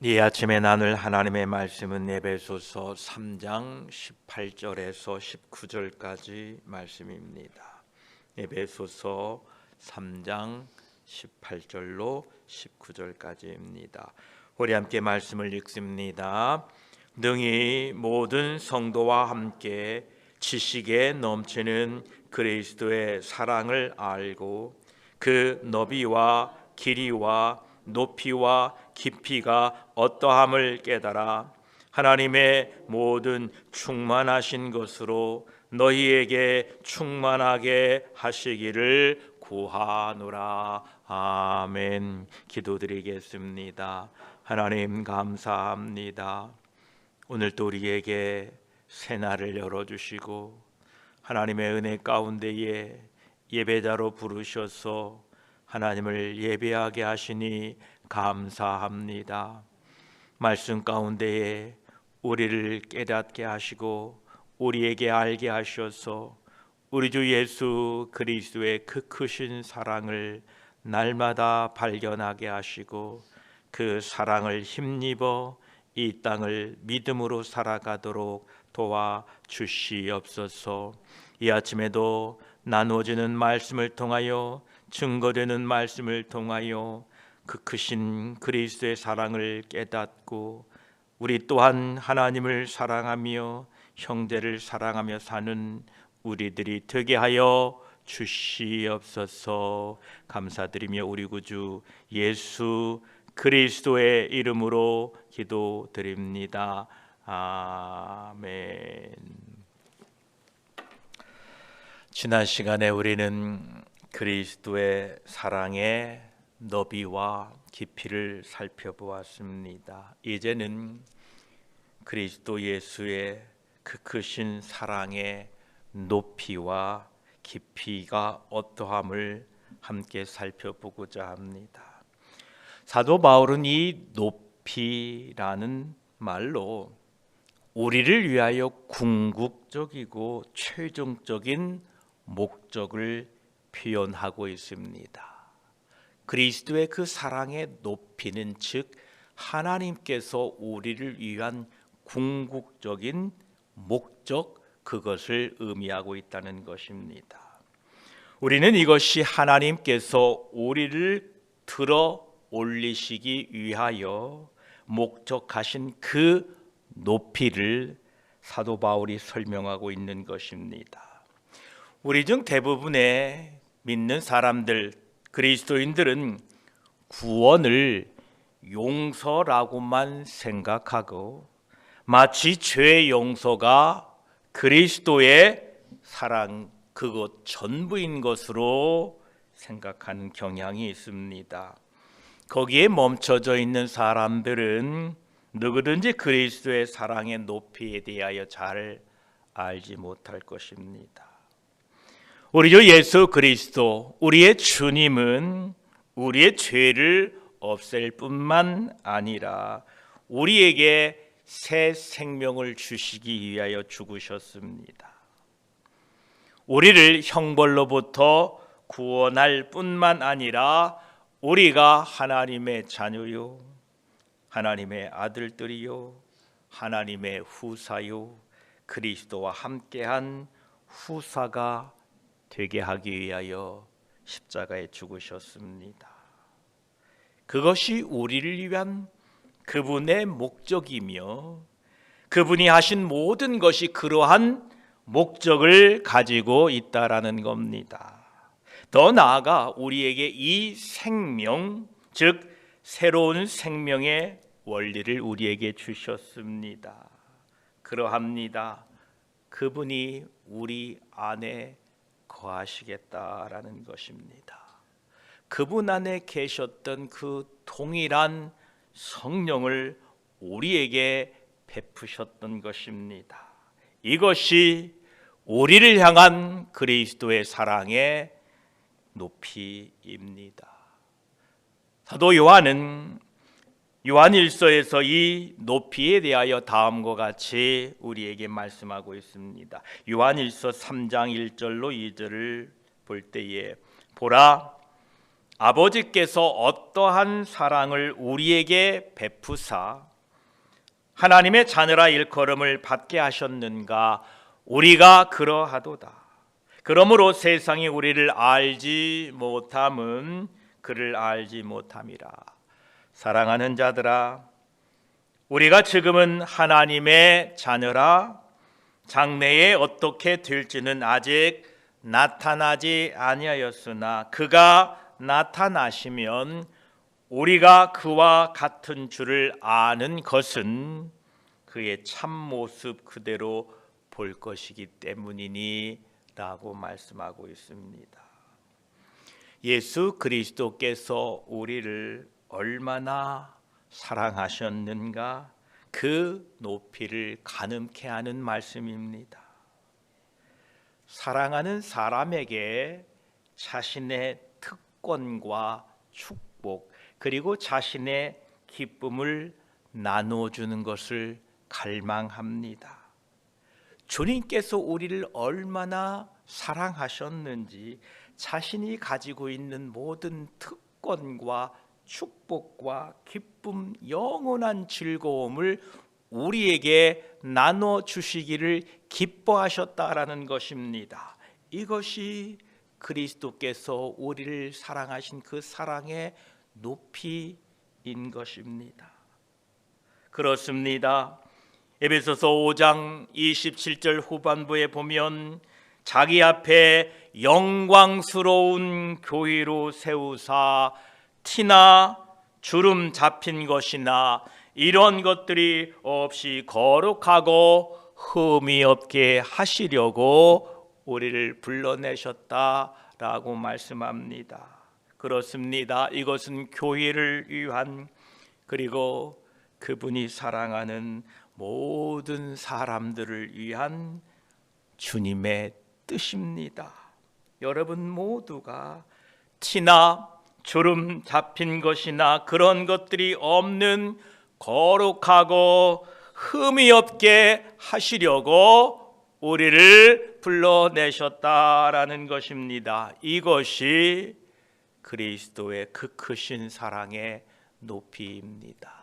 이 아침에 나눌 하나님의 말씀은 에베소서 3장 18절에서 19절까지 말씀입니다. 에베소서 3장 18절로 19절까지입니다. 우리 함께 말씀을 읽습니다. 능히 모든 성도와 함께 지식에 넘치는 그리스도의 사랑을 알고 그 너비와 길이와 높이와 깊이가 어떠함을 깨달아 하나님의 모든 충만하신 것으로 너희에게 충만하게 하시기를 구하노라. 아멘. 기도드리겠습니다. 하나님 감사합니다. 오늘도 우리에게 새날을 열어주시고 하나님의 은혜 가운데에 예배자로 부르셔서 하나님을 예배하게 하시니 감사합니다. 말씀 가운데에 우리를 깨닫게 하시고 우리에게 알게 하셔서 우리 주 예수 그리스도의 그 크신 사랑을 날마다 발견하게 하시고 그 사랑을 힘입어 이 땅을 믿음으로 살아가도록 도와주시옵소서. 이 아침에도 나누어지는 말씀을 통하여 증거되는 말씀을 통하여 그 크신 그리스도의 사랑을 깨닫고 우리 또한 하나님을 사랑하며 형제를 사랑하며 사는 우리들이 되게 하여 주시옵소서. 감사드리며 우리 구주 예수 그리스도의 이름으로 기도드립니다. 아멘. 지난 시간에 우리는 그리스도의 사랑의 너비와 깊이를 살펴보았습니다. 이제는 그리스도 예수의 그 크신 사랑의 높이와 깊이가 어떠함을 함께 살펴보고자 합니다. 사도 바울은 이 높이라는 말로 우리를 위하여 궁극적이고 최종적인 목적을 표현하고 있습니다. 그리스도의 그 사랑의 높이는 즉 하나님께서 우리를 위한 궁극적인 목적, 그것을 의미하고 있다는 것입니다. 우리는 이것이 하나님께서 우리를 들어 올리시기 위하여 목적하신 그 높이를 사도 바울이 설명하고 있는 것입니다. 우리 중 대부분의 믿는 사람들, 그리스도인들은 구원을 용서라고만 생각하고 마치 죄의 용서가 그리스도의 사랑 그것 전부인 것으로 생각하는 경향이 있습니다. 거기에 멈춰져 있는 사람들은 누구든지 그리스도의 사랑의 높이에 대하여 잘 알지 못할 것입니다. 우리 주 예수 그리스도 우리의 주님은 우리의 죄를 없앨 뿐만 아니라 우리에게 새 생명을 주시기 위하여 죽으셨습니다. 우리를 형벌로부터 구원할 뿐만 아니라 우리가 하나님의 자녀요, 하나님의 아들들이요, 하나님의 후사요, 그리스도와 함께한 후사가 되게 하기 위하여 십자가에 죽으셨습니다. 그것이 우리를 위한 그분의 목적이며 그분이 하신 모든 것이 그러한 목적을 가지고 있다라는 겁니다. 더 나아가 우리에게 이 생명, 즉 새로운 생명의 원리를 우리에게 주셨습니다. 그러합니다. 그분이 우리 안에 거하시겠다라는 것입니다. 그분 안에 계셨던 그 동일한 성령을 우리에게 베푸셨던 것입니다. 이것이 우리를 향한 그리스도의 사랑의 높이입니다. 사도 요한은 요한일서에서 이 높이에 대하여 다음과 같이 우리에게 말씀하고 있습니다. 요한일서 3장 1절로 2절을 볼 때에 보라, 아버지께서 어떠한 사랑을 우리에게 베푸사 하나님의 자녀라 일컬음을 받게 하셨는가 우리가 그러하도다. 그러므로 세상이 우리를 알지 못함은 그를 알지 못함이라. 사랑하는 자들아, 우리가 지금은 하나님의 자녀라 장래에 어떻게 될지는 아직 나타나지 아니하였으나 그가 나타나시면 우리가 그와 같은 줄을 아는 것은 그의 참모습 그대로 볼 것이기 때문이니 라고 말씀하고 있습니다. 예수 그리스도께서 우리를 얼마나 사랑하셨는가 그 높이를 가늠케 하는 말씀입니다. 사랑하는 사람에게 자신의 특권과 축복 그리고 자신의 기쁨을 나눠주는 것을 갈망합니다. 주님께서 우리를 얼마나 사랑하셨는지 자신이 가지고 있는 모든 특권과 축복과 기쁨, 영원한 즐거움을 우리에게 나눠주시기를 기뻐하셨다라는 것입니다. 이것이 그리스도께서 우리를 사랑하신 그 사랑의 높이인 것입니다. 그렇습니다. 에베소서 5장 27절 후반부에 보면 자기 앞에 영광스러운 교회로 세우사 티나 주름 잡힌 것이나 이런 것들이 없이 거룩하고 흠이 없게 하시려고 우리를 불러내셨다라고 말씀합니다. 그렇습니다. 이것은 교회를 위한 그리고 그분이 사랑하는 모든 사람들을 위한 주님의 뜻입니다. 여러분 모두가 티나 주름 잡힌 것이나 그런 것들이 없는 거룩하고 흠이 없게 하시려고 우리를 불러내셨다라는 것입니다. 이것이 그리스도의 그 크신 사랑의 높이입니다.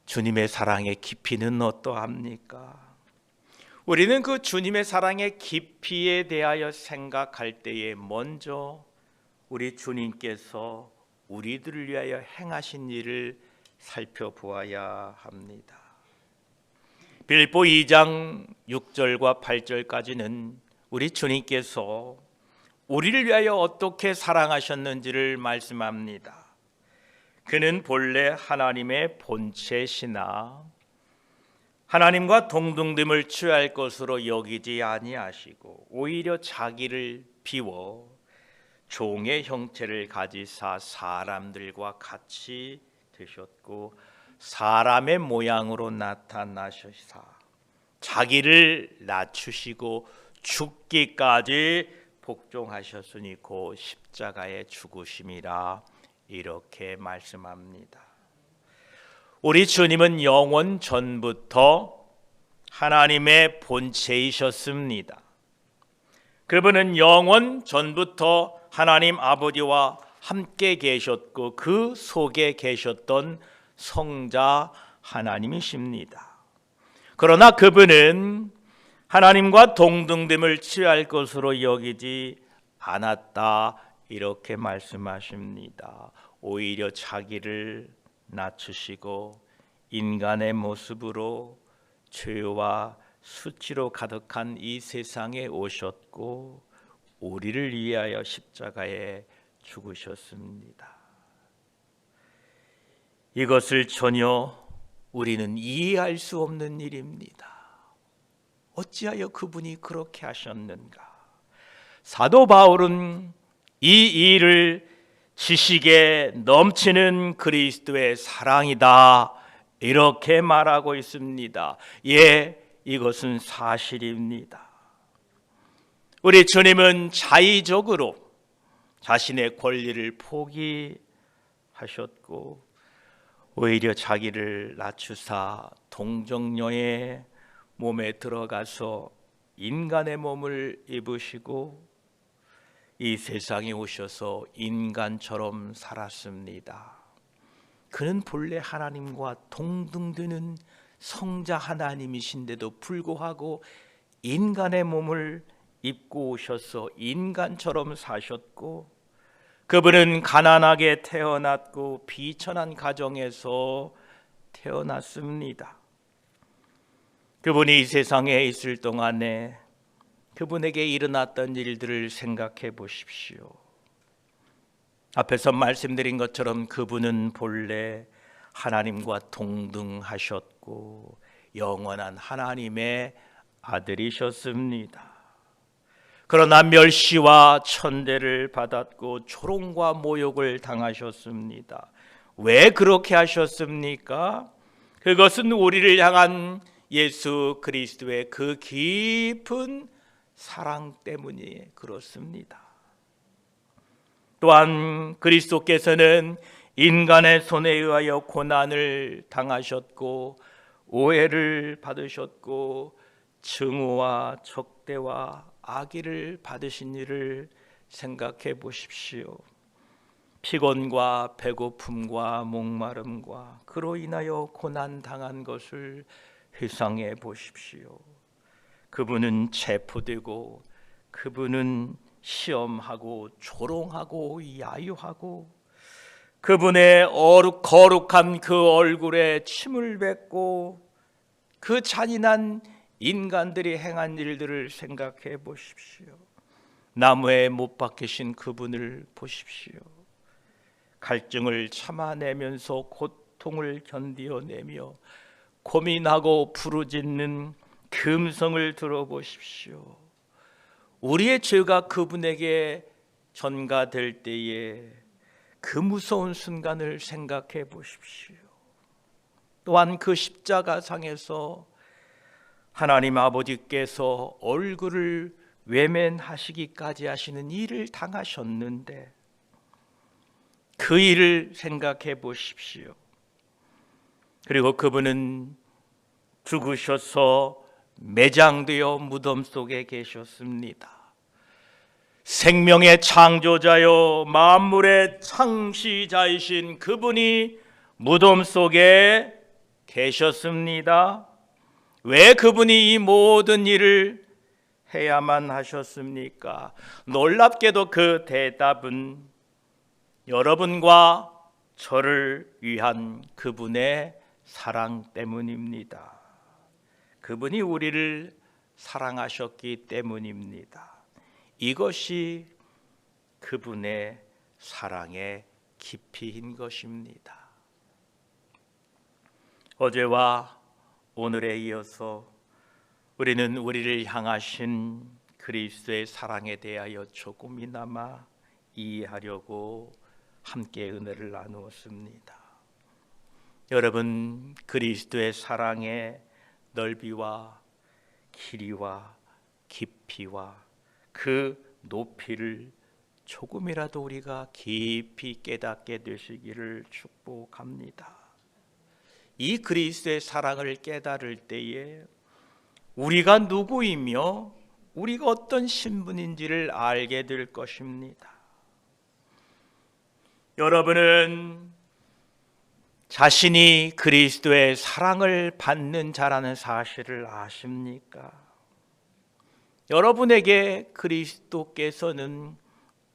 주님의 사랑의 깊이는 어떠합니까? 우리는 그 주님의 사랑의 깊이에 대하여 생각할 때에 먼저 우리 주님께서 우리들을 위하여 행하신 일을 살펴보아야 합니다. 빌립보 2장 6절과 8절까지는 우리 주님께서 우리를 위하여 어떻게 사랑하셨는지를 말씀합니다. 그는 본래 하나님의 본체시나 하나님과 동등됨을 취할 것으로 여기지 아니하시고 오히려 자기를 비워 종의 형체를 가지사 사람들과 같이 되셨고 사람의 모양으로 나타나셔서 자기를 낮추시고 죽기까지 복종하셨으니 곧 십자가의 죽으심이라 이렇게 말씀합니다. 우리 주님은 영원 전부터 하나님의 본체이셨습니다. 그분은 영원 전부터 하나님 아버지와 함께 계셨고 그 속에 계셨던 성자 하나님이십니다. 그러나 그분은 하나님과 동등됨을 취할 것으로 여기지 않았다 이렇게 말씀하십니다. 오히려 자기를 낮추시고 인간의 모습으로 죄와 수치로 가득한 이 세상에 오셨고 우리를 위하여 십자가에 죽으셨습니다. 이것을 전혀 우리는 이해할 수 없는 일입니다. 어찌하여 그분이 그렇게 하셨는가? 사도 바울은 이 일을 지식에 넘치는 그리스도의 사랑이다 이렇게 말하고 있습니다. 예, 이것은 사실입니다. 우리 주님은 자의적으로 자신의 권리를 포기하셨고 오히려 자기를 낮추사 동정녀의 몸에 들어가서 인간의 몸을 입으시고 이 세상에 오셔서 인간처럼 살았습니다. 그는 본래 하나님과 동등되는 성자 하나님이신데도 불구하고 인간의 몸을 입고 오셔서 인간처럼 사셨고, 그분은 가난하게 태어났고 비천한 가정에서 태어났습니다. 그분이 이 세상에 있을 동안에 그분에게 일어났던 일들을 생각해 보십시오. 앞에서 말씀드린 것처럼 그분은 본래 하나님과 동등하셨고 영원한 하나님의 아들이셨습니다. 그러나 멸시와 천대를 받았고 조롱과 모욕을 당하셨습니다. 왜 그렇게 하셨습니까? 그것은 우리를 향한 예수 그리스도의 그 깊은 사랑 때문에 그렇습니다. 또한 그리스도께서는 인간의 손에 의하여 고난을 당하셨고 오해를 받으셨고 증오와 적대와 악의를 받으신 일을 생각해 보십시오. 피곤과 배고픔과 목마름과 그로 인하여 고난 당한 것을 회상해 보십시오. 그분은 체포되고 그분은 시험하고 조롱하고 야유하고 그분의 거룩한 그 얼굴에 침을 뱉고 그 잔인한 인간들이 행한 일들을 생각해 보십시오. 나무에 못 박히신 그분을 보십시오. 갈증을 참아내면서 고통을 견디어내며 고민하고 부르짖는 금성을 들어보십시오. 우리의 죄가 그분에게 전가될 때에 그 무서운 순간을 생각해 보십시오. 또한 그 십자가상에서 하나님 아버지께서 얼굴을 외면하시기까지 하시는 일을 당하셨는데 그 일을 생각해 보십시오. 그리고 그분은 죽으셔서 매장되어 무덤 속에 계셨습니다. 생명의 창조자요 만물의 창시자이신 그분이 무덤 속에 계셨습니다. 왜 그분이 이 모든 일을 해야만 하셨습니까? 놀랍게도 그 대답은 여러분과 저를 위한 그분의 사랑 때문입니다. 그분이 우리를 사랑하셨기 때문입니다. 이것이 그분의 사랑의 깊이인 것입니다. 어제와 오늘에 이어서 우리는 우리를 향하신 그리스도의 사랑에 대하여 조금이나마 이해하려고 함께 은혜를 나누었습니다. 여러분, 그리스도의 사랑의 넓이와 길이와 깊이와 그 높이를 조금이라도 우리가 깊이 깨닫게 되시기를 축복합니다. 이 그리스도의 사랑을 깨달을 때에 우리가 누구이며 우리가 어떤 신분인지를 알게 될 것입니다. 여러분은 자신이 그리스도의 사랑을 받는 자라는 사실을 아십니까? 여러분에게 그리스도께서는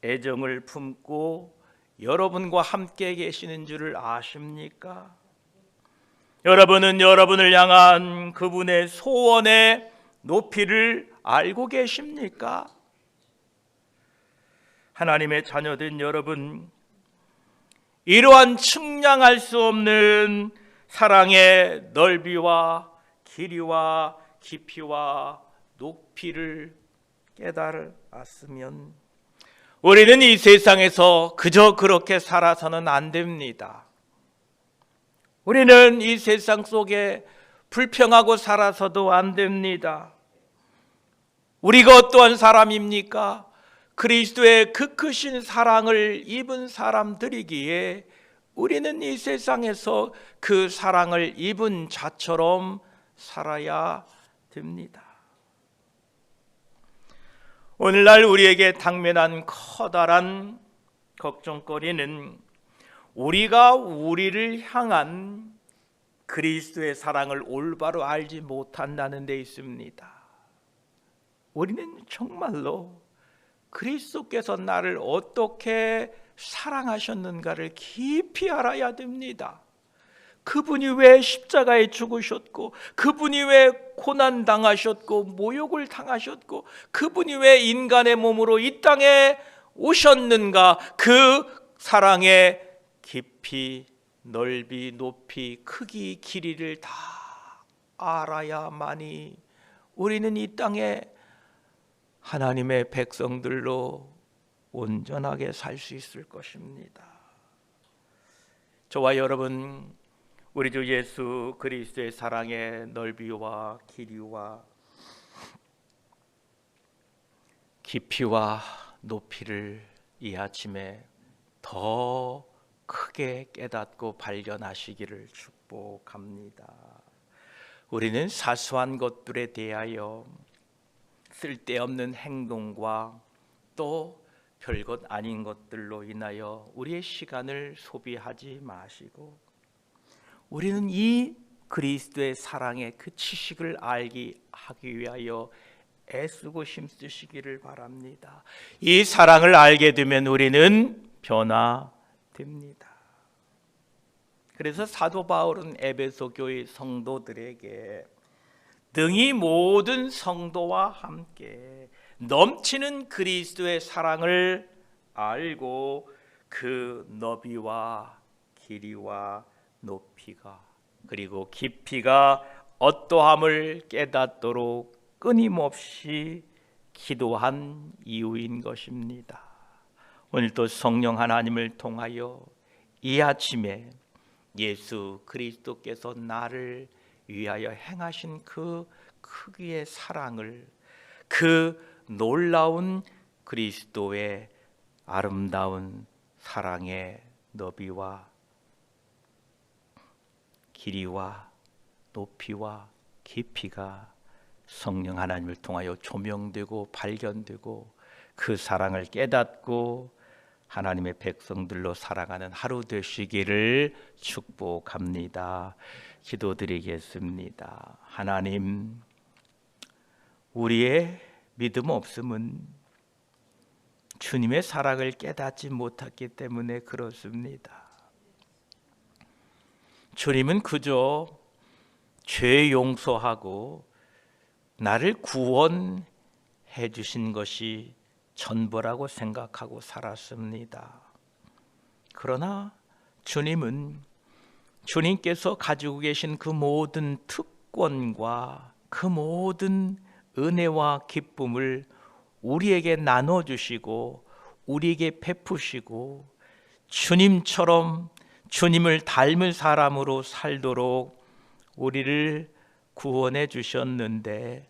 애정을 품고 여러분과 함께 계시는 줄을 아십니까? 여러분은 여러분을 향한 그분의 소원의 높이를 알고 계십니까? 하나님의 자녀된 여러분, 이러한 측량할 수 없는 사랑의 넓이와 길이와 깊이와 높이를 깨달았으면 우리는 이 세상에서 그저 그렇게 살아서는 안 됩니다. 우리는 이 세상 속에 불평하고 살아서도 안 됩니다. 우리가 어떠한 사람입니까? 그리스도의 그 크신 사랑을 입은 사람들이기에 우리는 이 세상에서 그 사랑을 입은 자처럼 살아야 됩니다. 오늘날 우리에게 당면한 커다란 걱정거리는 우리가 우리를 향한 그리스도의 사랑을 올바로 알지 못한다는 데 있습니다. 우리는 정말로 그리스도께서 나를 어떻게 사랑하셨는가를 깊이 알아야 됩니다. 그분이 왜 십자가에 죽으셨고, 그분이 왜 고난당하셨고 모욕을 당하셨고, 그분이 왜 인간의 몸으로 이 땅에 오셨는가, 그 사랑의 깊이, 넓이, 높이, 크기, 길이를 다 알아야만이 우리는 이 땅에 하나님의 백성들로 온전하게 살 수 있을 것입니다. 저와 여러분, 우리 주 예수 그리스도의 사랑의 넓이와 길이와 깊이와 높이를 이 아침에 더 크게 깨닫고 발견하시기를 축복합니다. 우리는 사소한 것들에 대하여 쓸데없는 행동과 또 별것 아닌 것들로 인하여 우리의 시간을 소비하지 마시고, 우리는 이 그리스도의 사랑의 그 지식을 하기 위하여 애쓰고 힘쓰시기를 바랍니다. 이 사랑을 알게 되면 우리는 변화됩니다. 그래서 사도 바울은 에베소 교회 성도들에게 등이 모든 성도와 함께 넘치는 그리스도의 사랑을 알고 그 너비와 길이와 높이가 그리고 깊이가 어떠함을 깨닫도록 끊임없이 기도한 이유인 것입니다. 오늘도 성령 하나님을 통하여 이 아침에 예수 그리스도께서 나를 위하여 행하신 그 크기의 사랑을, 그 놀라운 그리스도의 아름다운 사랑의 너비와 길이와 높이와 깊이가 성령 하나님을 통하여 조명되고 발견되고 그 사랑을 깨닫고 하나님의 백성들로 살아가는 하루 되시기를 축복합니다. 기도드리겠습니다. 하나님, 우리의 믿음 없음은 주님의 사랑을 깨닫지 못했기 때문에 그렇습니다. 주님은 그저 죄 용서하고 나를 구원해 주신 것이 전부라고 생각하고 살았습니다. 그러나 주님은 주님께서 가지고 계신 그 모든 특권과 그 모든 은혜와 기쁨을 우리에게 나눠주시고 우리에게 베푸시고 주님처럼 주님을 닮은 사람으로 살도록 우리를 구원해 주셨는데,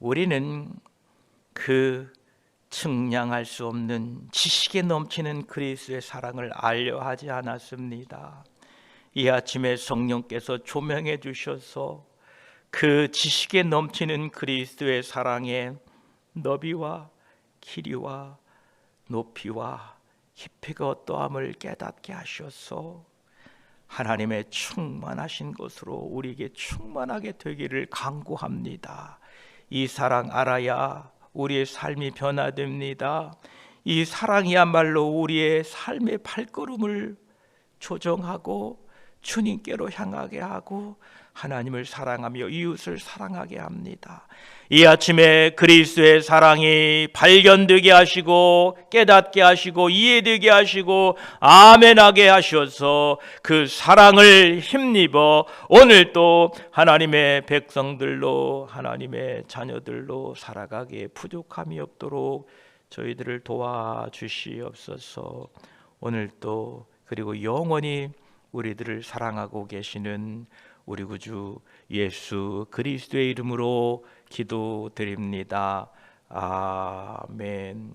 우리는 그 측량할 수 없는 지식에 넘치는 그리스도의 사랑을 알려 하지 않았습니다. 이 아침에 성령께서 조명해 주셔서 그 지식에 넘치는 그리스도의 사랑의 너비와 길이와 높이와 깊이가 어떠함을 깨닫게 하셔서 하나님의 충만하신 것으로 우리에게 충만하게 되기를 간구합니다. 이 사랑 알아야 우리의 삶이 변화됩니다. 이 사랑이야말로 우리의 삶의 발걸음을 조정하고 주님께로 향하게 하고 하나님을 사랑하며 이웃을 사랑하게 합니다. 이 아침에 그리스도의 사랑이 발견되게 하시고 깨닫게 하시고 이해되게 하시고 아멘하게 하셔서 그 사랑을 힘입어 오늘 또 하나님의 백성들로 하나님의 자녀들로 살아가기에 부족함이 없도록 저희들을 도와주시옵소서. 오늘 또 그리고 영원히 우리들을 사랑하고 계시는 우리 구주 예수 그리스도의 이름으로 기도드립니다. 아멘.